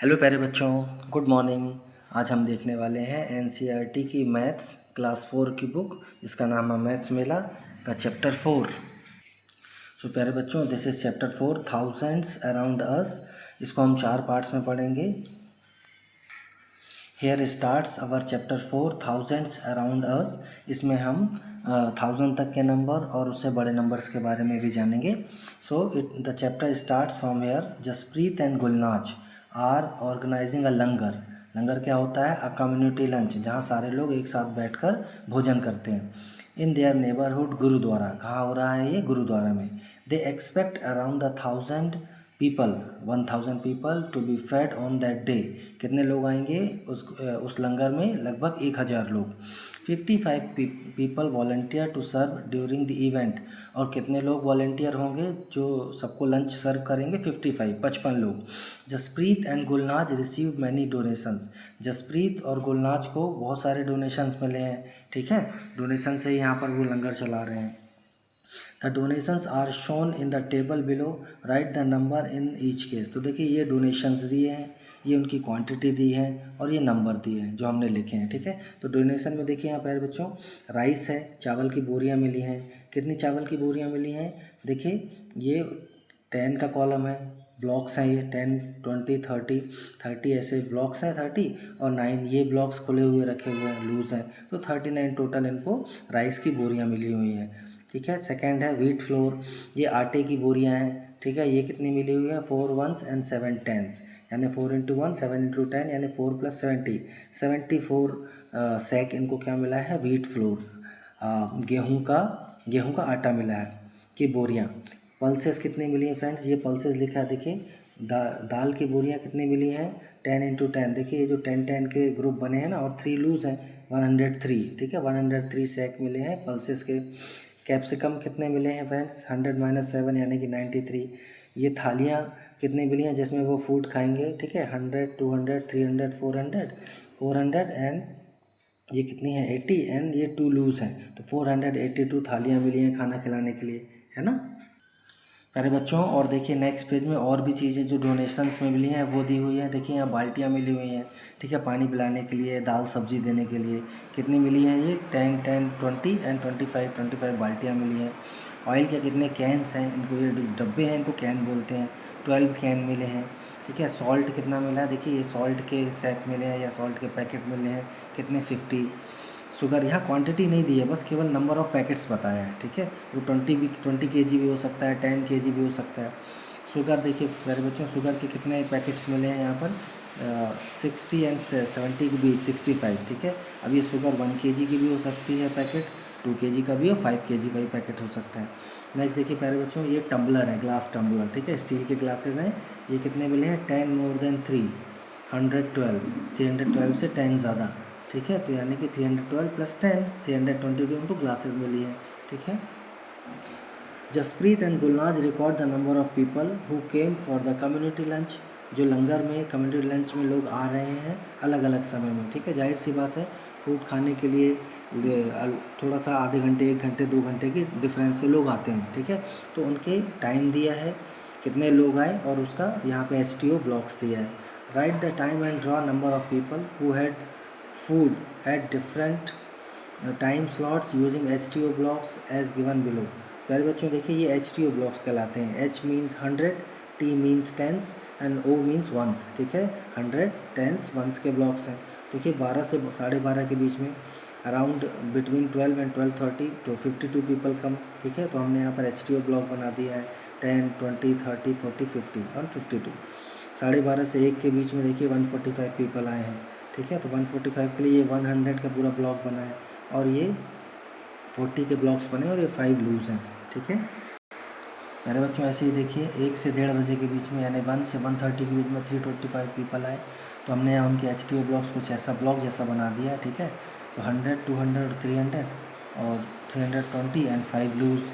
Hello प्यारे बच्चों, good morning. आज हम देखने वाले हैं एनसीईआरटी की मैथ्स क्लास 4 की बुक, इसका नाम है मैथ्स मेला का चैप्टर 4। सो प्यारे बच्चों, this is chapter 4 thousands around us. इसको हम 4 पार्ट्स में पढ़ेंगे। Here starts our chapter 4 thousands around us. इसमें हम 1000 तक के नंबर और उससे बड़े नंबर्स के बारे में भी जानेंगे। So the chapter starts from here. Jaspreet and Gulnaz are organising a langar. Langar क्या होता है? अ कम्युनिटी लंच, जहाँ सारे लोग एक साथ बैठकर भोजन करते हैं। In their neighbourhood gurdwara. कहाँ हो रहा है ये? गुरुद्वारा में। They expect around 1000 people 1000 people to be fed on that day. कितने लोग आएंगे उस लंगर में? लगभग 1000 लोग। 55 people volunteer to serve during the event. और कितने लोग वॉलंटियर होंगे जो सबको लंच सर्व करेंगे? 55 लोग। Jaspreet and Gulnaz receive many donations. Jaspreet और गुलनाज को बहुत सारे डोनेशंस मिले हैं। ठीक है, डोनेशन से यहाँ पर वो लंगर चला रहे हैं। The donations are shown in the table below, write the number in each case. तो देखिए, ये डोनेशंस दिए हैं, ये उनकी क्वांटिटी दी है और ये नंबर दिए हैं जो हमने लिखे हैं। ठीक है, तो डोनेशन में देखिए यहाँ पर बच्चों, राइस है, चावल की बोरियाँ मिली हैं। कितनी चावल की बोरियाँ मिली हैं? देखिए, ये 10 का कॉलम है, ब्लॉक्स हैं ये 10, 20, 30 ऐसे ब्लॉक्स हैं 30, और 9 ये ब्लॉक्स खुले हुए रखे हुए हैं, लूज़ हैं। तो 39 टोटल इनको राइस की बोरियाँ मिली हुई हैं। ठीक है, सेकंड है व्हीट फ्लोर। ये आटे की बोरियां हैं। ठीक है, ये कितनी मिली हुई है? 4 ones एंड 7 tens, यानी 4 into 1 7 into 10 यानी 4 + 70 74 सैक इनको क्या मिला है? Wheat flour. गेहूं का आटा मिला है कि बोरियां। पल्सेस कितनी मिली हैं फ्रेंड्स? ये पल्सेस लिखा है, देखिए दाल की बोरियां कितनी मिली हैं? 10 into 10। देखिए, ये जो 10 के ग्रुप बने हैं ना, और 3 लूज़ हैं, 103। ठीक है, 103 सैक मिले हैं पल्सेस के। कैप्सिकम कितने मिले हैं फ्रेंड्स? 100 - 7 यानी कि 93। ये थालियाँ कितनी मिली हैं जिसमें वो फूड खाएंगे? ठीक है, 100, 200, 300, 400 एंड ये कितनी है? 80, एंड ये 2 लूज़ हैं, तो 482 थालियाँ मिली हैं खाना खिलाने के लिए, है ना प्यारे बच्चों। और देखिए नेक्स्ट पेज में और भी चीज़ें जो डोनेशंस में मिली हैं वो दी हुई हैं। देखिए, यहाँ बाल्टियाँ मिली हुई हैं। ठीक है, पानी पिलाने के लिए, दाल सब्जी देने के लिए। कितनी मिली हैं ये? 10, 10, 20 एंड 25 बाल्टियाँ मिली हैं। ऑयल के कितने कैंस हैं? इनको, ये डब्बे हैं, इनको कैन बोलते हैं। 12 कैन मिले हैं। ठीक है, सॉल्ट कितना मिला है? देखिए, ये सॉल्ट के सैक मिले हैं या सॉल्ट के पैकेट मिले हैं। कितने? 50। शुगर, यहाँ क्वांटिटी नहीं दी है, बस केवल नंबर ऑफ़ पैकेट्स बताया है। ठीक है, वो 20 kg भी हो सकता है, 10 kg भी हो सकता है। शुगर देखिए प्यारे बच्चों, शुगर के कितने पैकेट्स मिले हैं यहाँ पर? 60 एंड 70 के बीच 65। ठीक है, अब ये शुगर 1 kg की भी हो सकती है पैकेट, 2 kg का भी और 5 kg का भी पैकेट हो सकता है। नेक्स्ट देखिए प्यारे बच्चों, ये टम्बलर है, ग्लास टम्बलर। ठीक है, स्टील के ग्लासेस हैं। ये कितने मिले हैं? 10 more than 3, 112। 312 से 10 ज़्यादा। ठीक है, तो यानी कि 312 + 10, 322 उनको ग्लासेस मिली है। ठीक है, Jaspreet and Gulnaz record the number of people who came for the community lunch. जो लंगर में, कम्युनिटी लंच में लोग आ रहे हैं अलग अलग समय में। ठीक है, जाहिर सी बात है, फूड खाने के लिए थोड़ा सा आधे घंटे, 1 घंटे, 2 घंटे की डिफरेंस से लोग आते हैं। ठीक है, तो उनके टाइम दिया है, कितने लोग आए, और उसका यहाँ पे STO ब्लॉक्स दिया है। Right the time and draw number of people who had food at different time slots using HTO blocks as given below। प्यारे बच्चों देखिए, ये HTO blocks कहलाते हैं। H means 100, T means tens and O means ones। ठीक है, 100, tens, ones के blocks हैं। देखिए 12 से 12:30 के बीच में, अराउंड बिटवीन 12 and 12:30 तो 52 पीपल कम। ठीक है, तो हमने यहाँ पर HTO ब्लॉक बना दिया है, 10, 20, 30, 40, 50 और 52। 12:30 से 1 के बीच में देखिए 145 पीपल आए हैं। ठीक है, तो 145 के लिए ये 100 का पूरा ब्लॉक बना है, और ये 40 के ब्लॉक्स बने, और ये 5 लूज़ हैं। ठीक है मेरे बच्चों, ऐसे ही देखिए 1 से 1:30 बजे के बीच में, यानी 1 से 1:30 के बीच में 325 पीपल आए। तो हमने यहाँ उनके HTO ब्लॉक्स कुछ ऐसा ब्लॉक जैसा बना दिया। ठीक है, तो 100, 200 और 300 और 320 एंड 5 लूज़।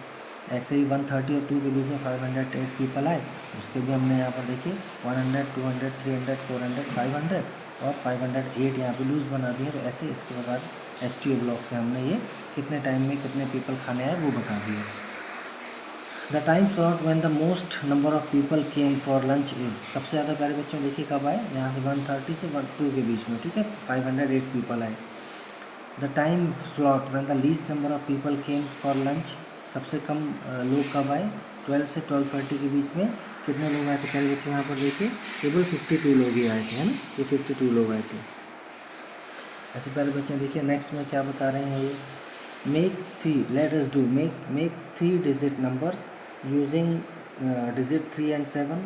ऐसे ही 1:30 और 2 के बीच में 508 पीपल आए, उसके भी हमने यहाँ पर देखिए 100, 200, 300, 400, 500 और 508 यहाँ पे लूज़ बना दिए। तो ऐसे इसके बाद HTO ब्लॉक से हमने ये कितने टाइम में कितने पीपल खाने आए वो बता दिए। The time slot when the most number of people came for lunch is, सबसे ज़्यादा प्यारे बच्चों देखिए कब आए, यहाँ से 1:30 से 2 के बीच में, ठीक है, 508 पीपल आए। The time slot when the least number of people came for lunch, सबसे कम लोग कब आए, 12 से 12:30 के बीच में कितने लोग आए थे प्यारे बच्चों, यहाँ पर देखिए केवल 52 लोग ही आए थे, है ना, ये 52 लोग आए थे। ऐसे प्यारे बच्चे देखिए नेक्स्ट में क्या बता रहे हैं ये, make three, let us do make 3 digit numbers using digit 3 and 7,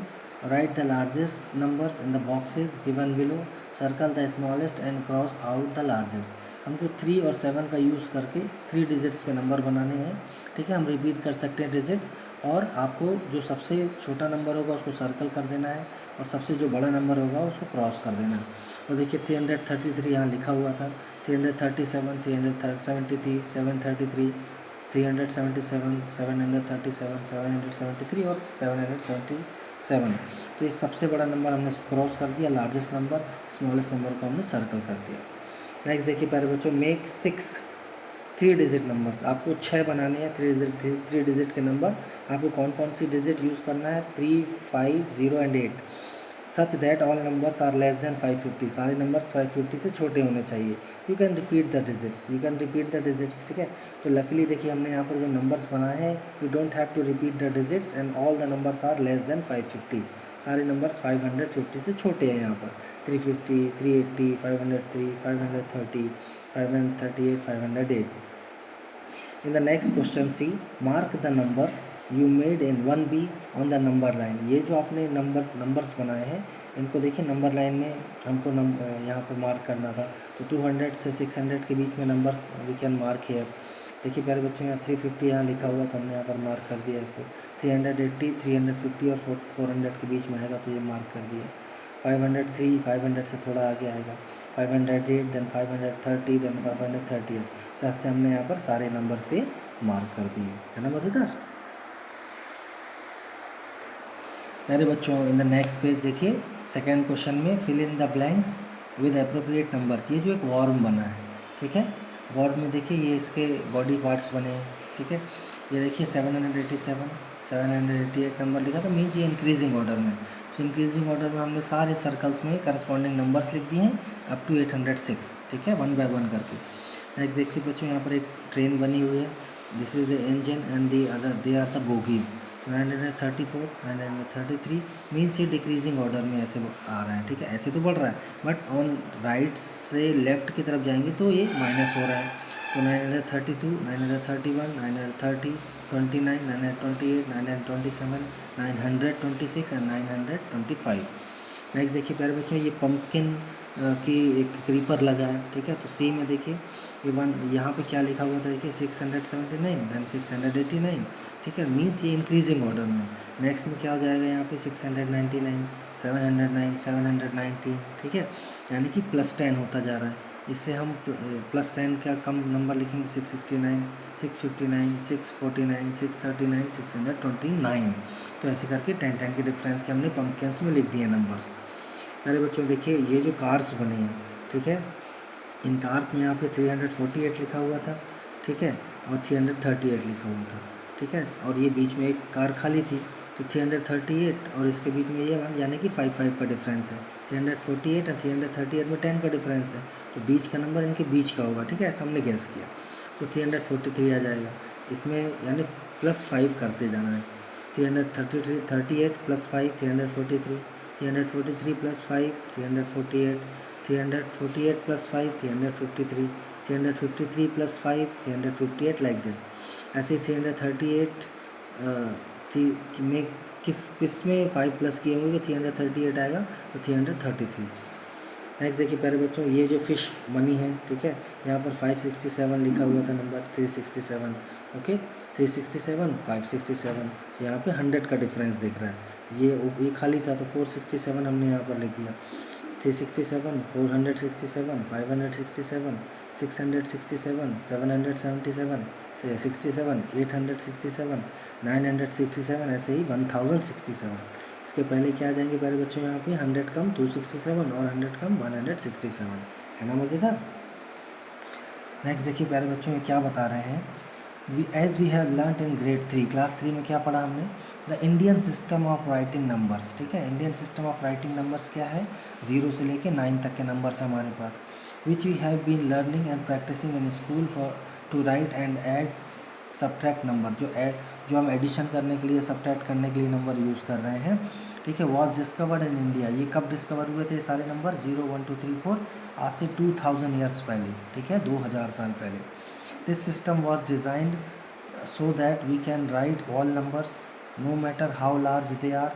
right the largest numbers in the boxes given below, circle the smallest and cross out the largest. हमको 3 और 7 का यूज़ करके 3 डिजिट्स के नंबर बनाने हैं, ठीक है, हम रिपीट कर सकते हैं डिजिट, और आपको जो सबसे छोटा नंबर होगा उसको सर्कल कर देना है और सबसे जो बड़ा नंबर होगा उसको क्रॉस कर देना है। तो देखिए 333 यहाँ लिखा हुआ था, 337, 373, 733, 377, 737, 773 और 777। तो ये सबसे बड़ा नंबर हमने क्रॉस कर दिया, लार्जेस्ट नंबर, स्मॉलेस्ट नंबर को हमने सर्कल कर दिया। नेक्स्ट देखिए प्यारे बच्चों, मेक 6 3 डिजिट नंबर्स, आपको 6 बनाने हैं 3 डिजिट के नंबर। आपको कौन कौन सी डिजिट यूज़ करना है, 3, 5, 0 and 8, such that all numbers are less than 550, सारे नंबर्स 550 से छोटे होने चाहिए। You can repeat the digits, ठीक है। तो लकीली देखिए हमने यहाँ पर जो नंबर्स बनाए हैं, you don't have to repeat the digits and all the numbers are less than 550, सारे नंबर्स 550 से छोटे हैं यहाँ पर, 350, 380, 503, 530, 538, 508। In the next question C, mark the numbers you made in 1B on the number line। ये जो आपने numbers बनाए हैं इनको देखिए नंबर लाइन में हमको यहाँ पर मार्क करना था। तो 200 से 600 के बीच में numbers we can mark here. देखिए प्यारे बच्चों यहाँ 350 यहाँ लिखा हुआ तो हमने यहाँ पर मार्क कर दिया इसको। 380, 350 और 400 के बीच में आएगा तो ये मार्क कर दिया। 503 500 से थोड़ा आगे आएगा, 508, देन 530, देन 538। तो ऐसे हमने यहाँ पर सारे नंबर से मार्क कर दिए, है ना मज़ेदार। मेरे बच्चों इन द नेक्स्ट पेज देखिए सेकेंड क्वेश्चन में fill in the blanks with appropriate numbers. ये जो एक वॉर्म बना है, ठीक है, वॉर्म में देखिए ये इसके बॉडी पार्ट्स बने हैं, ठीक है। ये देखिए 787, 788 नंबर लिखा था, मीन्स ये इंक्रीजिंग ऑर्डर में। तो इंक्रीजिंग ऑर्डर में हमने सारे सर्कल्स में करस्पॉन्डिंग नंबर्स लिख दिए हैं अप टू 806, ठीक है, 1 by 1 करके। नेक्स्ट देखिए बच्चों यहाँ पर एक ट्रेन बनी हुई है, this is the engine and the other they are the bogies. 934, 933 means ये डिक्रीजिंग ऑर्डर में ऐसे आ रहा है, ठीक है, ऐसे तो बढ़ रहा है, बट ऑन राइट से लेफ़्ट की तरफ जाएंगे तो ये माइनस हो रहा है। तो 932, 931, 930, 29, 928, 927, 926 एंड 925। नेक्स्ट देखिए प्यारे बच्चों ये पम्पकिन की एक क्रीपर लगा है, ठीक है। तो सी में देखिए इवन यहाँ पे क्या लिखा हुआ था, देखिए 679, देन 689, ठीक है, मीन्स ये इंक्रीजिंग ऑर्डर में। नेक्स्ट में क्या हो जाएगा यहाँ पे 699, 709, 790, ठीक है, यानी कि +10 होता जा रहा है। इससे हम +10 का कम नंबर लिखेंगे 669, 659, 649, 639, 629। तो ऐसे करके 10 के डिफरेंस के हमने पम्पकिन्स में लिख दिए नंबर्स। अरे बच्चों देखिए ये जो कार्स बनी हैं, ठीक है, इन कार्स में यहाँ पे 348 लिखा हुआ था, ठीक है, और 338 लिखा हुआ था, ठीक है, और ये बीच में एक कार खाली थी तो 338 और इसके बीच में ये यानी कि 5 का डिफरेंस है। 348 और 338 में 10 का डिफरेंस है, तो बीच का नंबर इनके बीच का होगा, ठीक है, ऐसा हमने गैस किया। तो 343 आ जाएगा, इसमें यानी +5 करते जाना है। 338 + 5 343, 343 + 5 348, 348 + 5 353, 353 + 5 358, लाइक दिस। ऐसे 338 में किस में 5 प्लस किए होंगे 338 आएगा, तो 333। नेक्स्ट देखिए प्यारे बच्चों ये जो फिश बनी है, ठीक है, यहाँ पर 567 लिखा हुआ था नंबर, 367, ओके, 367, 567, यहाँ पे 100 का डिफरेंस दिख रहा है। ये खाली था तो 467 हमने यहाँ पर लिख दिया। 367, 467, 567, 667, 777, 67, 867, 967, ऐसे ही 1067। इसके पहले क्या आ जाएंगे प्यारे बच्चों, यहाँ पे 100 कम 267 और 100 कम 167, है ना मज़ेदार। नेक्स्ट देखिए प्यारे बच्चों ये क्या बता रहे हैं, as we have learn in grade 3, class 3 में क्या पढ़ा हमने, the Indian system of writing numbers. ठीक है, Indian system of writing numbers क्या है, 0 से लेके 9 तक के नंबर्स हमारे पास, which we have been learning and practising in school for to write and add subtract number, जो हम एडिशन करने के लिए, सब्ट्रैक्ट करने के लिए नंबर यूज़ कर रहे हैं। ठीक है, वॉज डिस्कवर्ड इन इंडिया, ये कब डिस्कवर हुए थे सारे नंबर, 0 1 2 3 4, आज से 2000 ईयर्स पहले। ठीक है, 2000 साल पहले। This system was designed so that we can write all numbers no matter how large they are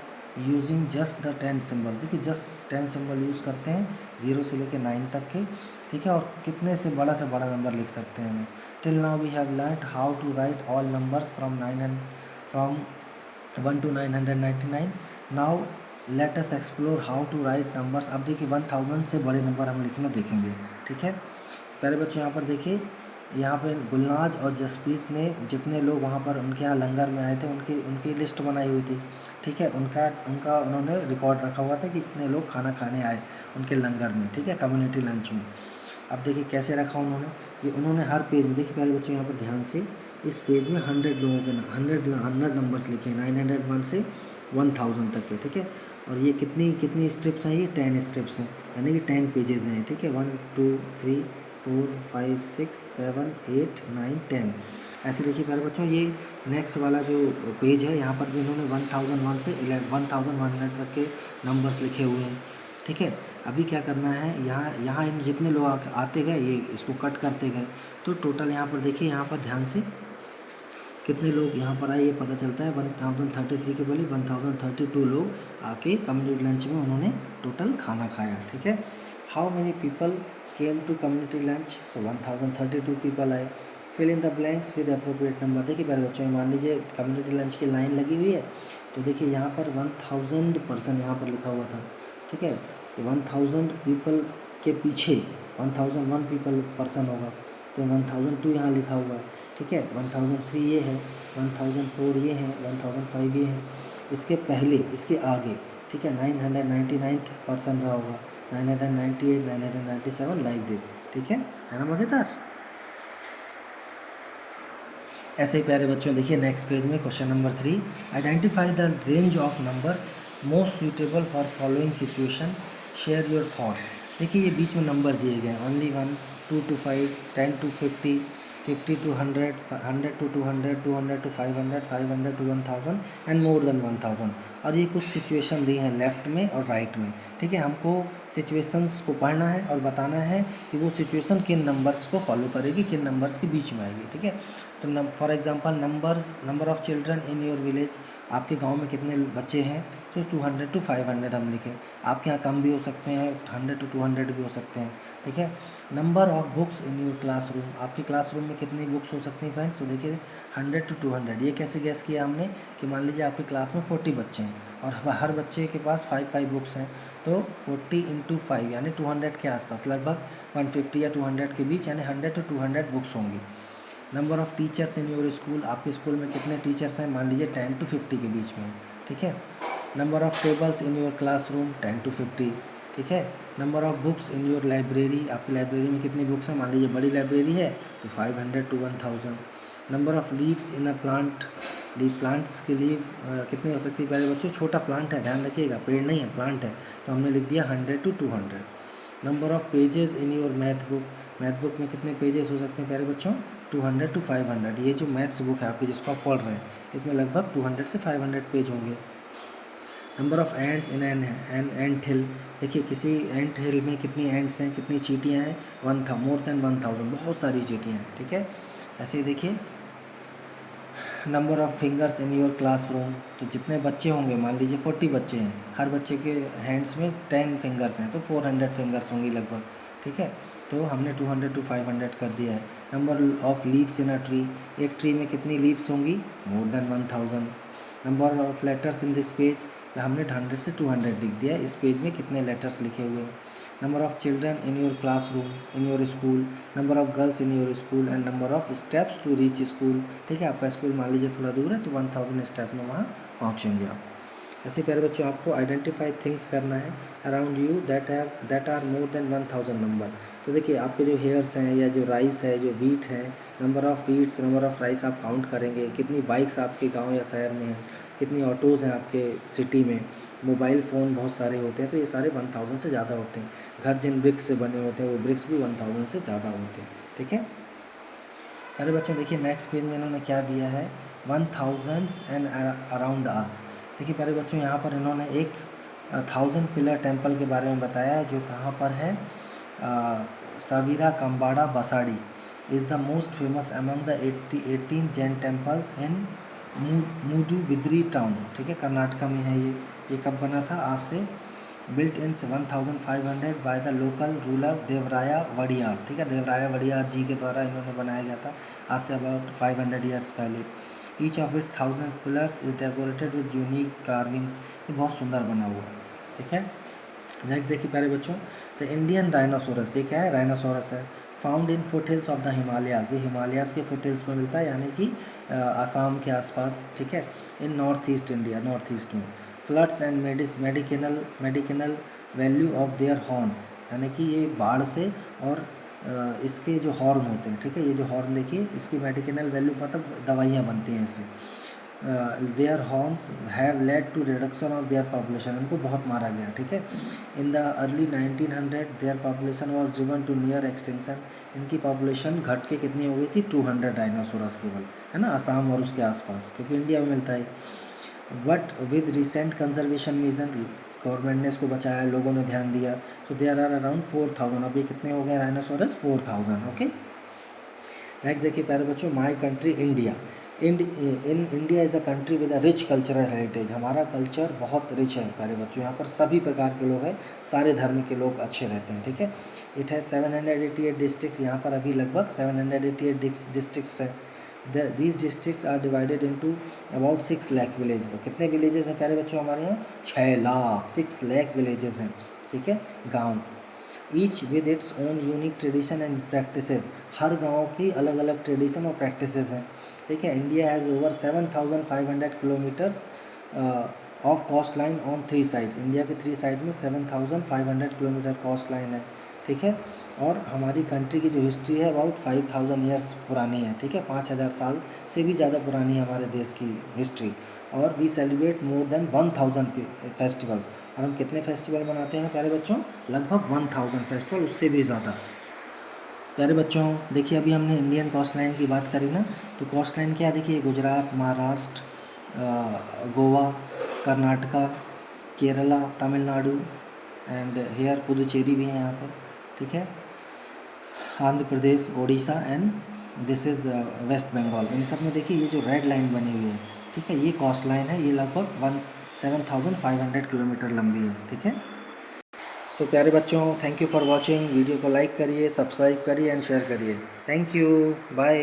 using just the 10 symbol। देखिए जस्ट 10 सिंबल यूज़ करते हैं 0 से लेकर 9 तक के। ठीक है, और कितने से बड़ा नंबर लिख सकते हैं हमें। Till now we have learned how to write all numbers from 1 to 999। Now let us explore how to write numbers. अब देखिए 1000 से बड़े नंबर हम लिखना देखेंगे। ठीक है, पहले बच्चों यहाँ पर देखिए, यहाँ पे गुलनाज और जसप्रीत ने, जितने लोग वहाँ पर उनके यहाँ लंगर में आए थे, उनकी लिस्ट बनाई हुई थी। ठीक है, उनका उन्होंने रिकॉर्ड रखा हुआ था कि कितने लोग खाना खाने आए उनके लंगर में। ठीक है, कम्युनिटी लंच में। अब देखिए कैसे रखा उन्होंने, ये उन्होंने हर पेज में, देखिए पहले बच्चों यहाँ पर ध्यान से, इस पेज में 100 लोगों के 100 नंबर्स लिखे हैं, 901 से 1000 तक के। ठीक है, और ये कितनी स्ट्रिप्स हैं, ये 10 स्ट्रिप्स हैं, यानी कि 10 पेजेस हैं। ठीक है, 1 2 3 4 5 6 7 8 9 10। ऐसे देखिए प्यारे बच्चों, ये नेक्स्ट वाला जो पेज है, यहाँ पर भी इन्होंने 1001 से 1100 तक के नंबर्स लिखे हुए हैं। ठीक है, अभी क्या करना है, यहाँ इन जितने लोग आते गए, ये इसको कट करते गए, तो टोटल यहाँ पर देखिए, यहाँ पर ध्यान से कितने लोग यहाँ पर आए ये पता चलता है। 1033 के बदले 1032 लोग आके कम्युनिटी लंच में उन्होंने टोटल खाना खाया। ठीक है, how many people came to community lunch, so 1032 people आए। Fill in the blanks with appropriate number. देखिए प्यारे बच्चों, मान लीजिए कम्युनिटी लंच की लाइन लगी हुई है, तो देखिए यहाँ पर 1000 पर्सन यहाँ पर लिखा हुआ था। ठीक है, तो 1000 पीपल के पीछे 1001 पीपल पर्सन होगा, तो 1002 यहाँ लिखा हुआ है। ठीक है, 1003 ये है, 1004 ये है, 1005 ये है, इसके पहले इसके आगे। ठीक है, 999 पर्सन रहा होगा, 998 997 लाइक दिस। ठीक है ना मज़ेदार। ऐसे ही प्यारे बच्चों देखिए नेक्स्ट पेज में question number 3, identify the range of numbers most suitable for following situation, share your thoughts. देखिए ये बीच में नंबर दिए गए हैं, only 1 2 to 5 10 to 50 50 to 100 100 to 200 200 to 500 500 to 1000 and more than 1000। और ये कुछ सिचुएशन दी हैं लेफ़्ट में और राइट में। ठीक है, हमको सिचुएशंस को पढ़ना है और बताना है कि वो सिचुएशन किन नंबर्स को फॉलो करेगी, किन नंबर्स के बीच में आएगी। ठीक है, तो for example number of children in your village, आपके गांव में कितने बच्चे हैं, तो 200 to 500 हम लिखें। आपके यहाँ कम भी हो सकते हैं, 100 to 200 भी हो सकते हैं। ठीक है, number of books in your classroom, आपके क्लासरूम में कितनी बुक्स हो सकती हैं फ्रेंड्स, तो देखिए 100 to 200। ये कैसे गैस किया हमने कि मान लीजिए आपकी क्लास में 40 बच्चे हैं और हर बच्चे के पास 5 बुक्स हैं, तो 40 × 5 यानी 200 के आसपास, लगभग 150 या 200 के बीच, यानी 100 to 200 बुक्स होंगी। Number of teachers in your school, आपके स्कूल में कितने टीचर्स हैं, मान लीजिए 10 to 50 के बीच में। ठीक है, number of tables in your classroom 10 to 50। ठीक है, number of books in your library, आपकी लाइब्रेरी में कितनी बुक्स हैं, मान लीजिए बड़ी लाइब्रेरी है तो 500 to 1000। Number of leaves in a plant, plants के लीव कितनी हो सकती है प्यारे बच्चों, छोटा प्लांट है, ध्यान रखिएगा, पेड़ नहीं है, प्लांट है, तो हमने लिख दिया 100 to 200। Number of pages in your math book में कितने पेजेस हो सकते हैं प्यारे बच्चों, 200 to 500। ये जो मैथ्स बुक है आपकी जिसको आप पढ़ रहे हैं, इसमें लगभग 200 से 500 पेज होंगे। Number of ants in an anthill, देखिए किसी एंट हिल में कितनी एंड्स हैं, कितनी चींटियाँ हैं, मोर देन 1000, बहुत सारी चींटियाँ हैं। ठीक है, ऐसे ही देखिए number of fingers in your classroom, तो जितने बच्चे होंगे, मान लीजिए 40 बच्चे हैं, हर बच्चे के हैंड्स में 10 फिंगर्स हैं, तो 400 फिंगर्स होंगी लगभग। ठीक है, तो हमने 200 to 500 कर दिया है। Number of leaves in a tree, एक ट्री में कितनी लीव्स होंगी, मोर than 1000। Number of letters in this page, हमने 100 से 200 लिख दिया, इस पेज में कितने लेटर्स लिखे हुए हैं। Number of children in your classroom in your school, number of girls in your school and number of steps to reach school. ठीक है, आपका स्कूल मान लीजिए थोड़ा दूर है, तो 1000 स्टेप में वहाँ पहुँचेंगे आप। ऐसे प्यारे बच्चों आपको आइडेंटिफाई थिंग्स करना है around you that are more than 1000 number. तो देखिए आपके जो हेयर्स हैं या जो राइस है, जो वीट है, number of weeds, number of rice आप काउंट करेंगे। कितनी बाइक्स आपके गांव या शहर में हैं, कितनी ऑटोज़ हैं आपके सिटी में, मोबाइल फ़ोन बहुत सारे होते हैं, तो ये सारे 1000 से ज़्यादा होते हैं। घर जिन ब्रिक्स से बने होते हैं वो ब्रिक्स भी 1000 से ज़्यादा होते हैं। ठीक है अरे बच्चों देखिए नेक्स्ट पेज में इन्होंने क्या दिया है, 1000s एंड अराउंड अस। देखिए प्यारे बच्चों यहाँ पर इन्होंने एक 1000 पिलर टेम्पल के बारे में बताया है, जो कहाँ पर है, Saavira Kambada Basadi is the most famous among the 18 Jain temples in Moodbidri town. ठीक है, कर्नाटका में है ये कब बना था, आज से built in 1500 by the local ruler देवराया वडियार। ठीक है, देवराया वडियार जी के द्वारा इन्होंने बनाया गया था, आज से अबाउट 500 ईयर्स पहले। Each of its 1000 pillars is decorated with unique carvings. ये बहुत सुंदर बना हुआ है। ठीक है, नेक्स्ट देखिए प्यारे बच्चों, द इंडियन डायनासोरस, ये क्या है, राइनासोरस है, found in foothills of the Himalayas. ये हिमालयाज़ के फुटहिल्स में मिलता है, यानी कि आसाम के आसपास। ठीक है, in north east India, north east में। Floods and medicinal value of their horns, यानी कि ये बाढ़ से और इसके जो हॉर्न होते हैं, ठीक है, ये जो हॉर्न देखिए, इसकी मेडिसिनल वैल्यू मतलब दवाइयाँ बनती हैं इससे। Their horns have led to reduction of their population, इनको बहुत मारा गया। ठीक है, in the early 1900 their population was driven to near extinction. इनकी पॉपुलेशन घट के कितनी हो गई थी, 200 डायनासोरस केवल, है ना, असम और उसके आसपास, क्योंकि इंडिया में मिलता है। But with recent conservation measures, government ने इसको बचाया, लोगों ने ध्यान दिया, सो देयर आर अराउंड 4000। अभी कितने हो गए डायनासोरस, 4000। ओके, नेक्स्ट देखिए प्यारे बच्चों, my country India. In India is a country with a rich cultural heritage. हमारा कल्चर बहुत रिच है प्यारे बच्चों, यहाँ पर सभी प्रकार के लोग हैं, सारे धर्म के लोग अच्छे रहते हैं। ठीक है, इट है 788 डिस्ट्रिक्ट, यहाँ पर अभी लगभग 788 डिस्ट्रिक्ट्स हैं। These districts are divided into about 6 lakh village. कितने विलेजेस हैं प्यारे बच्चों हमारे यहाँ, 6 लाख, 6 लाख विलेजेस हैं। ठीक है, गाँव, each with its own unique tradition and practices. हर गांव की अलग अलग ट्रेडिशन और प्रैक्टिसेस हैं। ठीक है, India has over 7500 kilometres of coast line on 3 sides. India के 3 साइड में 7500 किलोमीटर कोस्ट लाइन है। ठीक है, और हमारी कंट्री की जो हिस्ट्री है अबाउट 5000 ईयर्स पुरानी है। ठीक है, 5000 साल से भी ज़्यादा पुरानी है हमारे देश की हिस्ट्री। और we celebrate more than 1000 festivals. और हम कितने फेस्टिवल मनाते हैं प्यारे बच्चों, लगभग 1000 फेस्टिवल, उससे भी ज़्यादा। प्यारे बच्चों देखिए, अभी हमने इंडियन कोस्ट लाइन की बात करी ना, तो कोस्ट लाइन क्या, देखिए गुजरात, महाराष्ट्र, गोवा, कर्नाटका, केरला, तमिलनाडु एंड हेयर पुदुचेरी भी है यहाँ पर। ठीक है, Andhra Pradesh, Orissa and this is waste Bengal. इन सब में देखिए ये जो रेड लाइन बनी हुई है, ठीक है, ये कोस्ट लाइन है, ये लगभग 7500 किलोमीटर लंबी है। ठीक है, सो प्यारे बच्चों, thank you for watching. Video को लाइक करिए, सब्सक्राइब करिए एंड शेयर करिए। Thank you, bye.